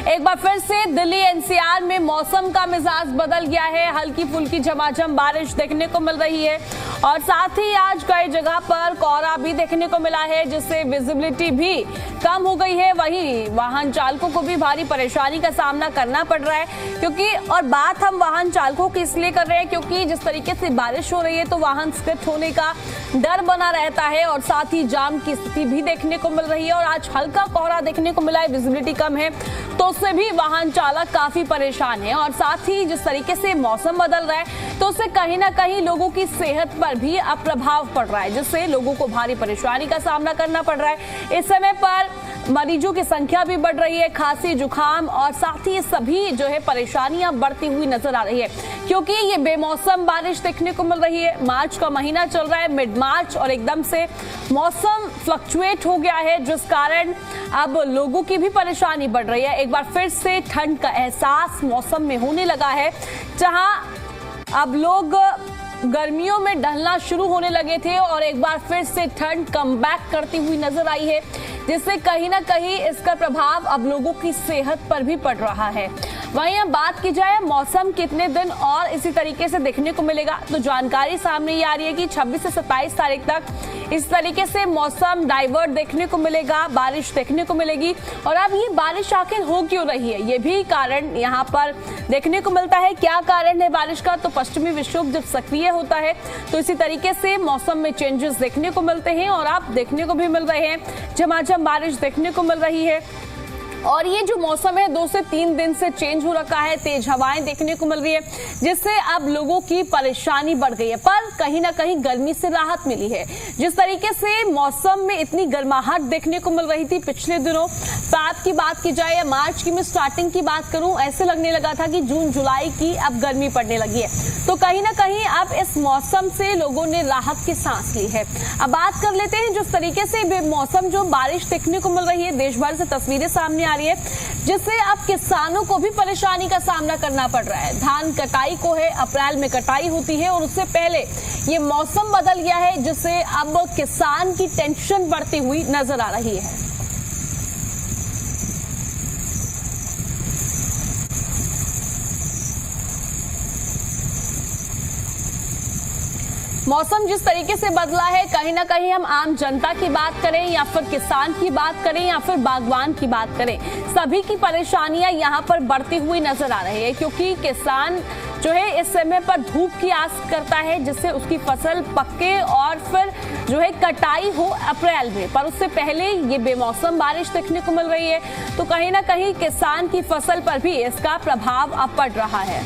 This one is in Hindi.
एक बार फिर से दिल्ली एनसीआर में मौसम का मिजाज बदल गया है। हल्की फुल्की झमाझम बारिश देखने को मिल रही है और साथ ही आज कई जगह पर कोहरा भी देखने को मिला है, जिससे विजिबिलिटी भी कम हो गई है। वहीं वाहन चालकों को भी भारी परेशानी का सामना करना पड़ रहा है, क्योंकि और बात हम वाहन चालकों की इसलिए कर रहे हैं क्योंकि जिस तरीके से बारिश हो रही है तो वाहन स्लिप होने का डर बना रहता है और साथ ही जाम की स्थिति भी देखने को मिल रही है। और आज हल्का कोहरा देखने को मिला है, विजिबिलिटी कम है, तो उससे भी वाहन चालक काफी परेशान है। और साथ ही जिस तरीके से मौसम बदल रहा है तो उससे कहीं ना कहीं लोगों की सेहत पर भी अब प्रभाव पड़ रहा है, जिससे लोगों को भारी परेशानी का सामना करना पड़ रहा है। इस समय पर मरीजों की संख्या भी बढ़ रही है, खांसी जुकाम और साथ ही सभी जो है परेशानियां बढ़ती हुई नजर आ रही है, क्योंकि ये बेमौसम बारिश देखने को मिल रही है। मार्च का महीना चल रहा है, मिड मार्च, और एकदम से मौसम फ्लक्चुएट हो गया है, जिस कारण अब लोगों की भी परेशानी बढ़ रही है। एक बार फिर से ठंड का एहसास मौसम में होने लगा है, जहां अब लोग गर्मियों में ढलना शुरू होने लगे थे और एक बार फिर से ठंड कमबैक करती हुई नजर आई है, जिससे कहीं ना कहीं इसका प्रभाव अब लोगों की सेहत पर भी पड़ रहा है। वहीं अब बात की जाए मौसम कितने दिन और इसी तरीके से देखने को मिलेगा, तो जानकारी सामने ये आ रही है कि 26 से 27 तारीख तक इस तरीके से मौसम डाइवर्ट देखने को मिलेगा, बारिश देखने को मिलेगी। और अब ये बारिश आखिर हो क्यों रही है, ये भी कारण यहाँ पर देखने को मिलता है। क्या कारण है बारिश का, तो पश्चिमी विक्षोभ जब सक्रिय होता है तो इसी तरीके से मौसम में चेंजेस देखने को मिलते हैं और आप देखने को भी मिल रहे हैं, झमाझम बारिश देखने को मिल रही है। और ये जो मौसम है 2 से 3 दिन से चेंज हो रखा है, तेज हवाएं देखने को मिल रही है, जिससे अब लोगों की परेशानी बढ़ गई है। पर कहीं ना कहीं गर्मी से राहत मिली है। जिस तरीके से मौसम में इतनी गर्माहट देखने को मिल रही थी पिछले दिनों, साथ की बात की जाए या मार्च की मैं स्टार्टिंग की बात करूं, ऐसे लगने लगा था कि जून जुलाई की अब गर्मी पड़ने लगी है। तो कहीं ना कहीं अब इस मौसम से लोगों ने राहत की सांस ली है। अब बात कर लेते हैं जिस तरीके से बेमौसम जो बारिश देखने को मिल रही है, देश भर से तस्वीरें सामने आ रही है, जिससे अब किसानों को भी परेशानी का सामना करना पड़ रहा है। धान कटाई को है, अप्रैल में कटाई होती है और उससे पहले ये मौसम बदल गया है, जिससे अब किसान की टेंशन बढ़ती हुई नजर आ रही है। मौसम जिस तरीके से बदला है, कहीं ना कहीं हम आम जनता की बात करें या फिर किसान की बात करें या फिर बागवान की बात करें, सभी की परेशानियां यहां पर बढ़ती हुई नजर आ रही है, क्योंकि किसान जो है इस समय पर धूप की आस करता है, जिससे उसकी फसल पके और फिर जो है कटाई हो अप्रैल में। पर उससे पहले ये बेमौसम बारिश देखने को मिल रही है, तो कहीं ना कहीं किसान की फसल पर भी इसका प्रभाव अब पड़ रहा है।